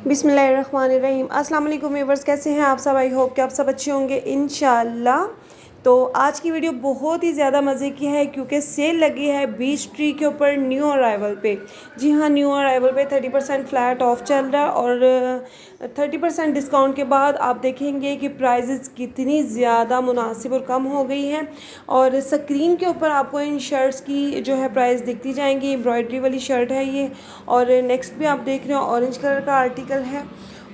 बिस्मिल्लाहिर्रहमानिर्रहीम। अस्सलाम वालेकुम व्यूअर्स, कैसे हैं आप सब? आई होप कि आप सब अच्छे होंगे इंशाल्लाह। तो आज की वीडियो बहुत ही ज़्यादा मज़े की है क्योंकि सेल लगी है बीच ट्री के ऊपर न्यू अराइवल पे। जी हाँ, न्यू अराइवल पे 30% फ्लैट ऑफ चल रहा है और 30% डिस्काउंट के बाद आप देखेंगे कि प्राइजेज़ कितनी ज़्यादा मुनासिब और कम हो गई हैं। और स्क्रीन के ऊपर आपको इन शर्ट्स की जो है प्राइस दिखती जाएंगी। एम्ब्रॉयडरी वाली शर्ट है ये। और नेक्स्ट भी आप देख रहे हो ऑरेंज कलर का आर्टिकल है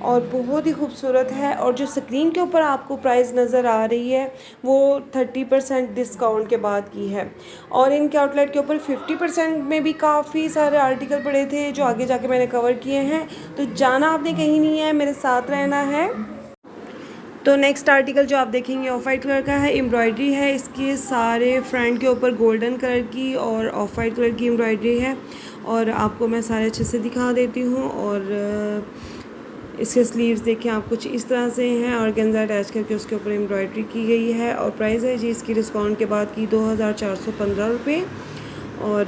और बहुत ही खूबसूरत है। और जो स्क्रीन के ऊपर आपको प्राइस नज़र आ रही है वो 30% डिस्काउंट के बाद की है। और इनके आउटलेट के ऊपर 50% में भी काफ़ी सारे आर्टिकल पड़े थे जो आगे जाके मैंने कवर किए हैं। तो जाना आपने कहीं नहीं है, मेरे साथ रहना है। तो नेक्स्ट आर्टिकल जो आप देखेंगे ऑफ वाइट कलर का है, एम्ब्रॉयडरी है इसके सारे फ्रंट के ऊपर गोल्डन कलर की और ऑफ वाइट कलर की एम्ब्रॉयडरी है। और आपको मैं सारे अच्छे से दिखा देती हूँ। और इसके स्लीव्स देखें आप कुछ इस तरह से हैं और गेंजा अटैच करके उसके ऊपर एम्ब्रॉयडरी की गई है। और प्राइस है जी इसकी डिस्काउंट के बाद की 2415 रुपये। और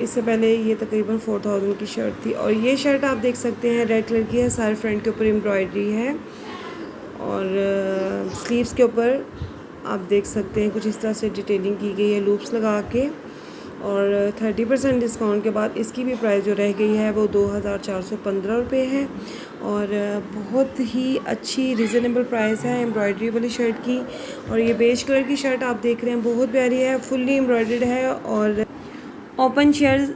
इससे पहले ये तकरीबन 4000 की शर्ट थी। और ये शर्ट आप देख सकते हैं रेड कलर की है, सारे फ्रंट के ऊपर एम्ब्रॉयडरी है। और स्लीव्स के ऊपर आप देख सकते हैं कुछ इस तरह से डिटेलिंग की गई है लूप्स लगा के। और 30% डिस्काउंट के बाद इसकी भी प्राइस जो रह गई है वो 2415 रुपये है। और बहुत ही अच्छी रिजनेबल प्राइस है एम्ब्रॉयडरी वाली शर्ट की। और ये बेज कलर की शर्ट आप देख रहे हैं बहुत प्यारी है, फुल्ली एम्ब्रॉयडर्ड है और ओपन शेयर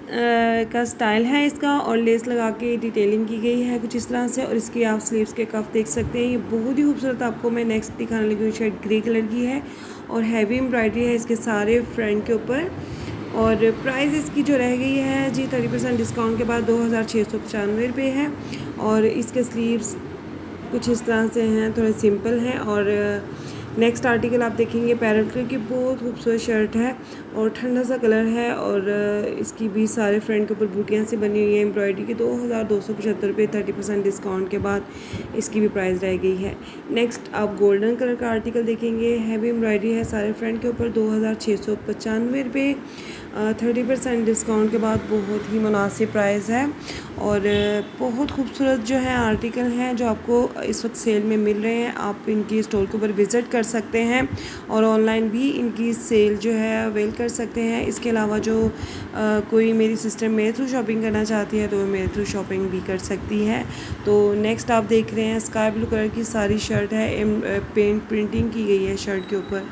का स्टाइल है इसका। और लेस लगा के डिटेलिंग की गई है कुछ इस तरह से। और इसकी आप स्लीव्स के कफ देख सकते हैं, ये बहुत ही खूबसूरत आपको मैं नेक्स्ट दिखाने लगी हूँ। शर्ट ग्रे कलर की है और हैवी एम्ब्रॉयडरी है इसके सारे फ्रंट के ऊपर। और प्राइस इसकी जो रह गई है जी 30% डिस्काउंट के बाद 2695 रुपये है। और इसके स्लीव्स कुछ इस तरह से हैं, थोड़े सिंपल हैं। और नेक्स्ट आर्टिकल आप देखेंगे पैरेट कलर की बहुत खूबसूरत शर्ट है और ठंडा सा कलर है। और इसकी भी सारे फ्रंट के ऊपर बूटियाँ से बनी हुई है एम्ब्रॉयडरी की। 2275 रुपये 30% डिस्काउंट के बाद इसकी भी प्राइस रह गई है। नेक्स्ट आप गोल्डन कलर का आर्टिकल देखेंगे, हैवी एम्ब्रॉयडरी है सारे फ्रंट के ऊपर, 2695 रुपये। 30% डिस्काउंट के बाद बहुत ही मुनासिब प्राइस है। और बहुत खूबसूरत जो है आर्टिकल हैं जो आपको इस वक्त सेल में मिल रहे हैं। आप इनकी स्टोर के ऊपर विज़िट कर सकते हैं और ऑनलाइन भी इनकी सेल जो है अवेल कर सकते हैं। इसके अलावा जो कोई मेरी सिस्टर मेरे थ्रू शॉपिंग करना चाहती है तो वो मेरे थ्रू शॉपिंग भी कर सकती है। तो नेक्स्ट आप देख रहे हैं स्काई ब्लू कलर की सारी शर्ट है, पेंट प्रिंटिंग की गई है शर्ट के ऊपर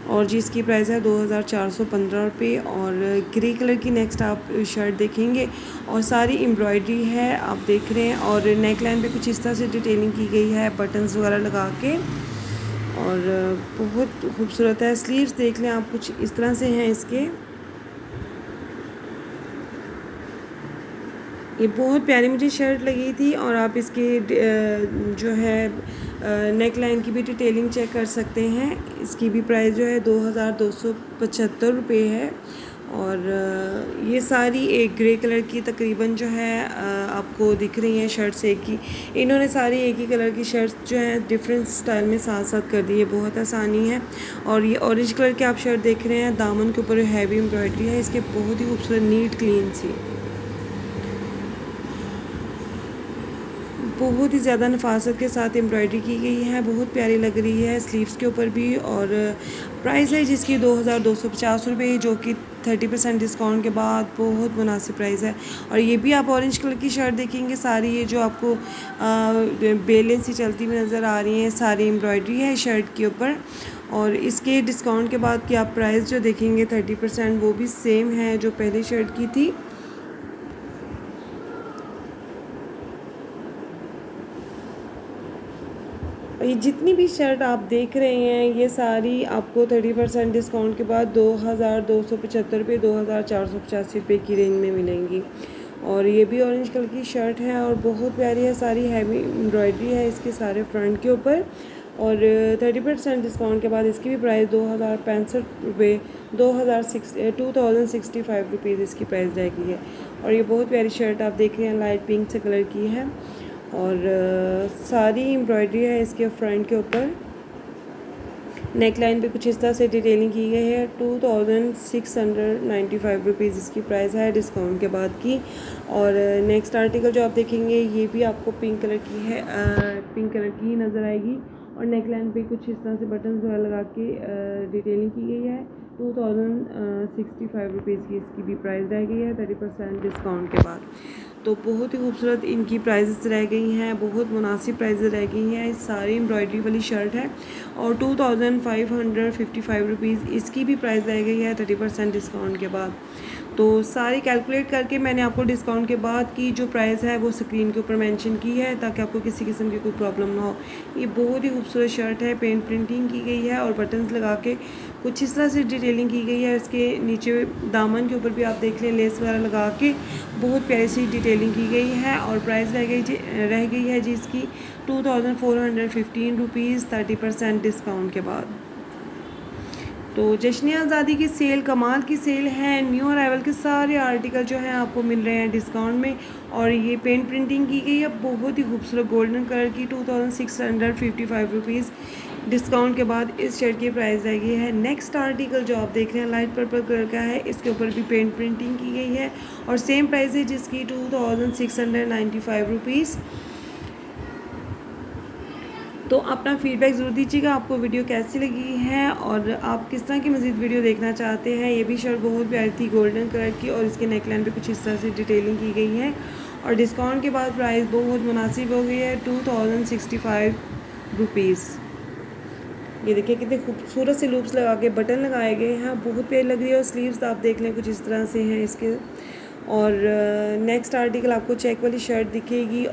और जिसकी प्राइस है 2415 रुपये। और ग्रे कलर की नेक्स्ट आप शर्ट देखेंगे और सारी एम्ब्रॉयडरी है आप देख रहे हैं। और नेक लाइन पे कुछ इस तरह से डिटेलिंग की गई है बटन्स वगैरह लगा के और बहुत खूबसूरत है। स्लीव्स देख लें आप कुछ इस तरह से हैं इसके, ये बहुत प्यारी मुझे शर्ट लगी थी। और आप इसके जो है नेक लाइन की भी डिटेलिंग चेक कर सकते हैं। इसकी भी प्राइस जो है 2275 रुपये है। और ये सारी एक ग्रे कलर की तकरीबन जो है आपको दिख रही हैं शर्ट्स एक ही। इन्होंने सारी एक ही कलर की शर्ट्स जो हैं डिफरेंट स्टाइल में साथ साथ कर दी है, बहुत आसानी है। और ये ऑरेंज कलर की आप शर्ट देख रहे हैं, दामन के ऊपर हैवी एम्ब्रॉयडरी है इसके, बहुत ही खूबसूरत नीट क्लीन सी, बहुत ही ज़्यादा नफासत के साथ एम्ब्रॉयडरी की गई है, बहुत प्यारी लग रही है स्लीव्स के ऊपर भी। और प्राइस है जिसकी 2250 रुपये जो कि 30% डिस्काउंट के बाद बहुत मुनासिब प्राइस है। और ये भी आप ऑरेंज कलर की शर्ट देखेंगे, सारी ये जो आपको बेलें सी चलती हुई नज़र आ रही हैं, सारी एम्ब्रॉयडरी है शर्ट के ऊपर। और इसके डिस्काउंट के बाद की आप प्राइस जो देखेंगे 30% वो भी सेम है जो पहली शर्ट की थी। ये जितनी भी शर्ट आप देख रहे हैं ये सारी आपको 30% डिस्काउंट के बाद 2275 रुपये 2485 रुपये की रेंज में मिलेंगी। और ये भी ऑरेंज कलर की शर्ट है और बहुत प्यारी है, सारी हैवी एम्ब्रॉयडरी है इसके सारे फ्रंट के ऊपर। और 30% डिस्काउंट के बाद इसकी भी प्राइस 2065 रुपये 2065 रुपीज़ इसकी प्राइस रहेगी है। और ये बहुत प्यारी शर्ट आप देख रहे हैं लाइट पिंक से कलर की है और सारी एम्ब्रॉयडरी है इसके फ्रंट के ऊपर। नेक लाइन पर कुछ इस तरह से डिटेलिंग की गई है। 2695 रुपीज़ इसकी प्राइस है डिस्काउंट के बाद की। और नेक्स्ट आर्टिकल जो आप देखेंगे ये भी आपको पिंक कलर की है, पिंक कलर की ही नज़र आएगी। और नेक लाइन पर कुछ इस तरह से बटन वगैरह लगा के डिटेलिंग की गई है। 2065 रुपीज़ की इसकी भी प्राइस रह गई है 30% डिस्काउंट के बाद। तो बहुत ही खूबसूरत इनकी प्राइसेस रह गई हैं, बहुत मुनासिब प्राइसेस रह गई हैं। सारी एम्ब्रॉयडरी वाली शर्ट है और 2555 रुपीज़ इसकी भी प्राइस रह गई है 30% डिस्काउंट के बाद। तो सारी कैलकुलेट करके मैंने आपको डिस्काउंट के बाद की जो प्राइस है वो स्क्रीन के ऊपर मेंशन की है ताकि आपको किसी किस्म की कोई प्रॉब्लम ना हो। ये बहुत ही खूबसूरत शर्ट है, पेंट प्रिंटिंग की गई है और बटन्स लगा के कुछ इस तरह से डिटेलिंग की गई है। इसके नीचे दामन के ऊपर भी आप देख लें लेस वगैरह लगा के बहुत प्यारी सी डिटेलिंग की गई है। और प्राइस रह गई है जी इसकी 2415 रुपीज़ 30% डिस्काउंट के बाद। तो जश्न आज़ादी की सेल कमाल की सेल है। न्यू अराइवल के सारे आर्टिकल जो हैं आपको मिल रहे हैं डिस्काउंट में। और ये पेंट प्रिंटिंग की गई है बहुत ही खूबसूरत गोल्डन कलर की 2655 रुपीज़ डिस्काउंट के बाद इस शर्ट की प्राइस रह गई है। नेक्स्ट आर्टिकल जो आप देख रहे हैं लाइट पर्पल कलर का है, इसके ऊपर भी पेंट प्रिंटिंग की गई है और सेम प्राइस है जिसकी 2695 रुपीज़। तो अपना फीडबैक ज़रूर दीजिएगा आपको वीडियो कैसी लगी है और आप किस तरह की मज़ीद वीडियो देखना चाहते हैं। ये भी शर्ट बहुत प्यारी थी गोल्डन कलर की और इसके नेकलाइन पे कुछ इस तरह से डिटेलिंग की गई है और डिस्काउंट के बाद प्राइस बहुत मुनासिब हो गई है 2065 रुपीज़। ये देखिए कितने खूबसूरत से लूप्स लगा के बटन लगाए गए हैं, बहुत प्यारी लग रही है। और स्लीव्स आप देख लें कुछ इस तरह से हैं इसके। और नेक्स्ट आर्टिकल आपको चेक वाली शर्ट दिखेगी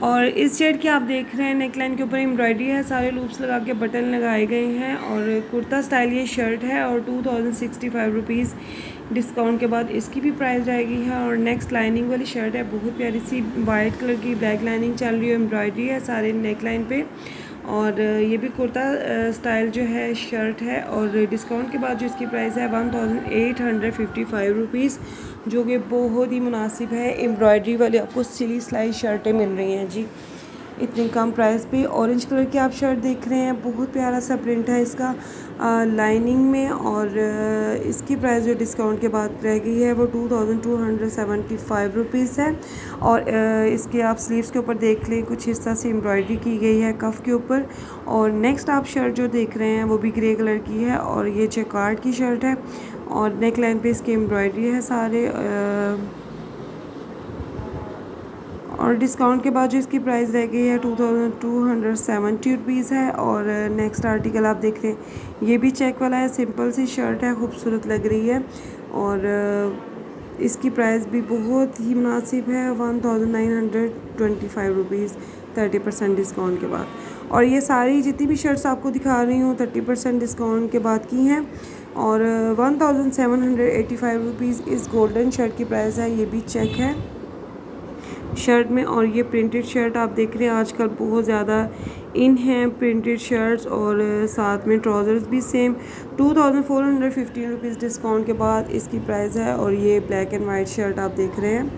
और इस शर्ट की आप देख रहे हैं नेकलाइन के ऊपर एम्ब्रॉयडरी है, सारे लूप्स लगा के बटन लगाए गए हैं और कुर्ता स्टाइल ये शर्ट है और 2065 रुपीज़ डिस्काउंट के बाद इसकी भी प्राइस रहेगी है। और नेक्स्ट लाइनिंग वाली शर्ट है, बहुत प्यारी सी वाइट कलर की ब्लैक लाइनिंग चल रही है, एम्ब्रॉयडरी है सारे नेकलाइन पे। और ये भी कुर्ता स्टाइल जो है शर्ट है और डिस्काउंट के बाद जो इसकी प्राइस है 1855 रुपीज़, जो कि बहुत ही मुनासिब है। एम्ब्रॉयडरी वाली आपको सिली सिलाई शर्टें मिल रही हैं जी इतनी कम प्राइस पे। ऑरेंज कलर की आप शर्ट देख रहे हैं, बहुत प्यारा सा प्रिंट है इसका लाइनिंग में। और इसकी प्राइस जो डिस्काउंट के बाद रह गई है वो 2275 रुपीज़ है। और इसके आप स्लीव्स के ऊपर देख लें कुछ इस तरह से एम्ब्रॉयडरी की गई है कफ़ के ऊपर। और नेक्स्ट आप शर्ट जो देख रहे हैं वो भी ग्रे कलर की है और ये जैकार्ड की शर्ट है और नेक लाइन पर इसकी एम्ब्रॉयडरी है सारे। और डिस्काउंट के बाद जो इसकी प्राइस रह गई है 2270 रुपीज़ है। और नेक्स्ट आर्टिकल आप देख रहे हैं ये भी चेक वाला है, सिंपल सी शर्ट है, खूबसूरत लग रही है और इसकी प्राइस भी बहुत ही मुनासिब है 1925 रुपीज़ 30% डिस्काउंट के बाद। और ये सारी जितनी भी शर्ट्स आपको दिखा रही हूँ 30% डिस्काउंट के बाद की हैं। और 1785 रुपीज़ इस गोल्डन शर्ट की प्राइस है, ये भी चेक है शर्ट में। और ये प्रिंटेड शर्ट आप देख रहे हैं आजकल बहुत ज़्यादा इन हैं प्रिंटेड शर्ट्स और साथ में ट्राउज़र्स भी सेम 2415 रुपीज़ डिस्काउंट के बाद इसकी प्राइस है। और ये ब्लैक एंड वाइट शर्ट आप देख रहे हैं,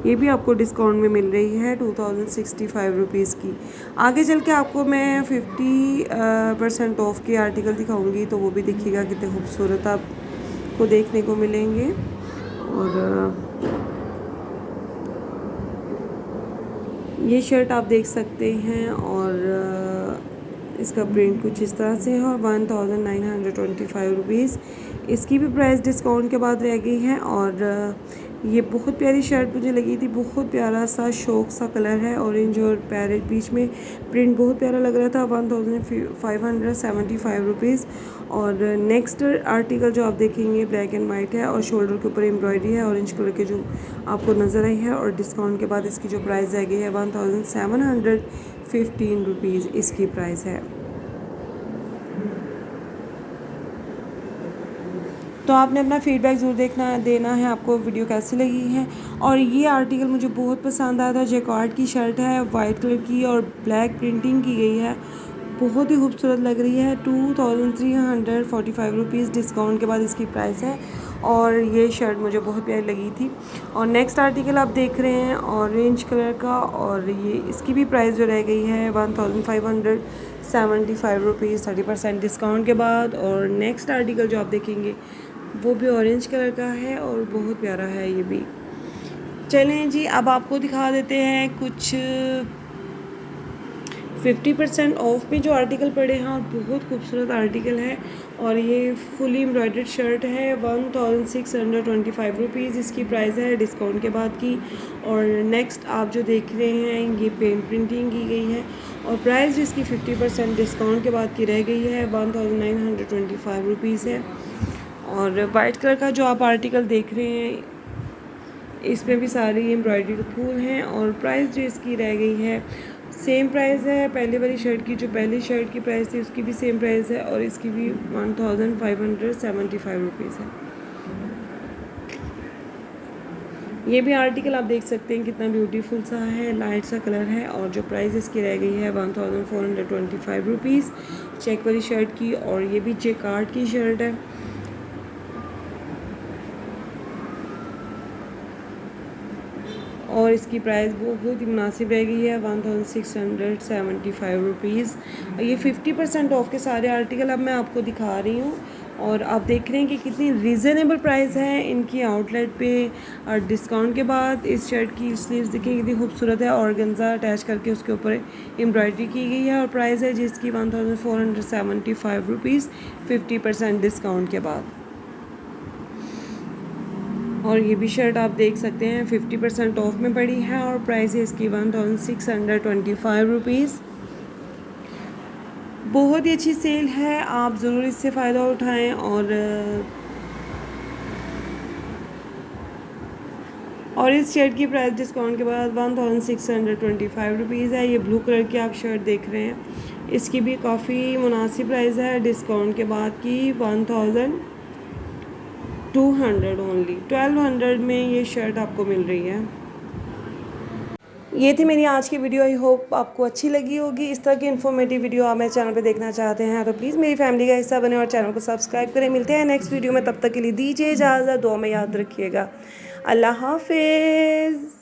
ये भी आपको डिस्काउंट में मिल रही है 2065 रुपीज़ की। आगे चल के आपको मैं 50% ऑफ के आर्टिकल दिखाऊंगी तो वो भी देखिएगा कितने खूबसूरत आपको देखने को मिलेंगे। और ये शर्ट आप देख सकते हैं और इसका प्रिंट कुछ इस तरह से है और 1925 रुपीज़ इसकी भी प्राइस डिस्काउंट के बाद रह गई है। और ये बहुत प्यारी शर्ट मुझे लगी थी, बहुत प्यारा सा शौक सा कलर है, ऑरेंज और पैरेट बीच में प्रिंट बहुत प्यारा लग रहा था 1575 रुपीज़। और नेक्स्ट आर्टिकल जो आप देखेंगे ब्लैक एंड वाइट है और शोल्डर के ऊपर एम्ब्रॉयडरी है ऑरेंज कलर के जो आपको नज़र आई है। और डिस्काउंट के बाद इसकी जो प्राइस रह गई है 1715 रुपीज़ इसकी प्राइस है। तो आपने अपना फ़ीडबैक ज़रूर देना है आपको वीडियो कैसी लगी है। और ये आर्टिकल मुझे बहुत पसंद आया था, जैकार्ड की शर्ट है वाइट कलर की और ब्लैक प्रिंटिंग की गई है, बहुत ही खूबसूरत लग रही है 2345 रुपीज़ डिस्काउंट के बाद इसकी प्राइस है। और ये शर्ट मुझे बहुत प्यारी लगी थी। और नेक्स्ट आर्टिकल आप देख रहे हैं ऑरेंज कलर का, और ये इसकी भी प्राइस जो रह गई है 1575 रुपीज़ 30% डिस्काउंट के बाद। और नेक्स्ट आर्टिकल जो आप देखेंगे वो भी ऑरेंज कलर का है और बहुत प्यारा है ये भी। चलें जी, अब आपको दिखा देते हैं कुछ 50% ऑफ में जो आर्टिकल पड़े हैं, और बहुत खूबसूरत आर्टिकल है। और ये फुली एम्ब्रॉयडर्ड शर्ट है 1625 रुपीज़ इसकी प्राइस है डिस्काउंट के बाद की। और नेक्स्ट आप जो देख रहे हैं ये पेन प्रिंटिंग की गई है, और प्राइस जिसकी 50% डिस्काउंट के बाद की रह गई है 1925 रुपीज़ है। और वाइट कलर का जो आप आर्टिकल देख रहे हैं इसमें भी सारी एम्ब्रॉयडरी फूल हैं, और प्राइस जो इसकी रह गई है सेम प्राइस है पहले वाली शर्ट की। जो पहली शर्ट की प्राइस थी उसकी भी सेम प्राइस है, और इसकी भी 1575 रुपीज़ है। ये भी आर्टिकल आप देख सकते हैं कितना ब्यूटीफुल सा है, लाइट सा कलर है। और जो प्राइस इसकी रह गई है 1425 रुपीज़ चेक वाली शर्ट की। और ये भी जेकार्ड की शर्ट है, और इसकी प्राइस बहुत ही मुनासिब रह गई है 1675 रुपीज़। ये 50% ऑफ के सारे आर्टिकल अब मैं आपको दिखा रही हूँ, और आप देख रहे हैं कि कितनी रीज़नेबल प्राइस है इनकी आउटलेट पे। और डिस्काउंट के बाद इस शर्ट की स्लीव्स देखिए कितनी खूबसूरत है, ऑर्गेन्जा अटैच करके उसके ऊपर एम्ब्रॉयडरी की गई है। और प्राइस है जिसकी 1475 रुपीज़ 50% डिस्काउंट के बाद। और ये भी शर्ट आप देख सकते हैं 50% ऑफ में पड़ी है, और प्राइस है इसकी 1625 रुपीज़। बहुत ही अच्छी सेल है, आप ज़रूर इससे फ़ायदा उठाएं। और इस शर्ट की प्राइस डिस्काउंट के बाद 1625 रुपीज़ है। ये ब्लू कलर की आप शर्ट देख रहे हैं, इसकी भी काफ़ी मुनासिब प्राइस है डिस्काउंट के बाद की 1200 ओनली 1200 में ये शर्ट आपको मिल रही है। ये थी मेरी आज की वीडियो, आई होप आपको अच्छी लगी होगी। इस तरह की इन्फॉर्मेटिव वीडियो आप मेरे चैनल पे देखना चाहते हैं तो प्लीज़ मेरी फैमिली का हिस्सा बने और चैनल को सब्सक्राइब करें। मिलते हैं नेक्स्ट वीडियो में, तब तक के लिए दीजिए इजाज़त, दुआ में याद रखिएगा। अल्लाह हाफिज़।